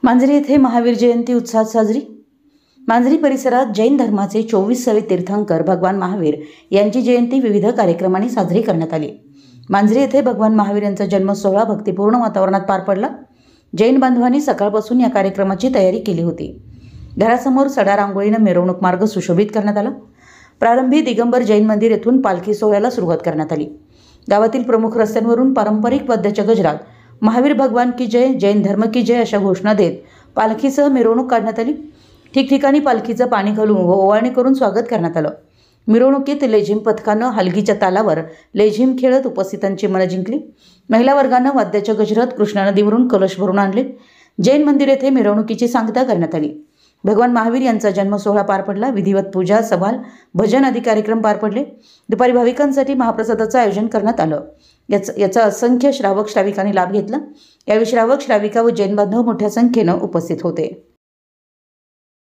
मांजरी येथे महावीर जयंती उत्साहात साजरी। मांजरी परिसरात जैन धर्माचे 24वे तीर्थंकर भगवान महावीर यांची जयंती विविध कार्यक्रमांनी साजरी करण्यात आली। मांजरी येथे भगवान महावीर यांचा जन्म सोहळा भक्तिपूर्ण वातावरणात पार पडला। जैन बांधवांनी सकाळपासून या कार्यक्रमाची तयारी केली होती। घरासमोर सडा रांगोळीने मिरवणूक मार्ग सुशोभित करण्यात आला। प्रारंभी दिगंबर जैन मंदिर येथून पालखी सोहळ्याला सुरुवात करण्यात आली। गावातील प्रमुख रस्त्यांवरून पारंपरिक वाद्याच्या गजरात महावीर भगवान की जय, जैन धर्म की जय अशा घोषणा देत पालखीसह मिरवणूक काढण्यात आली। ठिकठिकाणी पालखीचं पाणी घालून व ओवाळणी करून स्वागत करण्यात आलं। मिरवणुकीत लेझिम पथकानं हलगीच्या तालावर लेझिम खेळत उपस्थितांची मनं जिंकली। महिला वर्गानं वाद्याच्या गजरात कृष्णा नदीवरून कलश भरून आणले। जैन मंदिर येथे मिरवणुकीची सांगता करण्यात आली। भगवान महावीर यांचा जन्म सोहळा पार पडला। विधिवत पूजा, सभाल, भजन आदी कार्यक्रम पार पडले। दुपारी भाविकांसाठी महाप्रसादाचं आयोजन करण्यात आलं। याचा असंख्य श्रावक श्राविकांनी लाभ घेतला। यावेळी श्रावक श्राविका व जैन बांधव मोठ्या संख्येनं उपस्थित होते।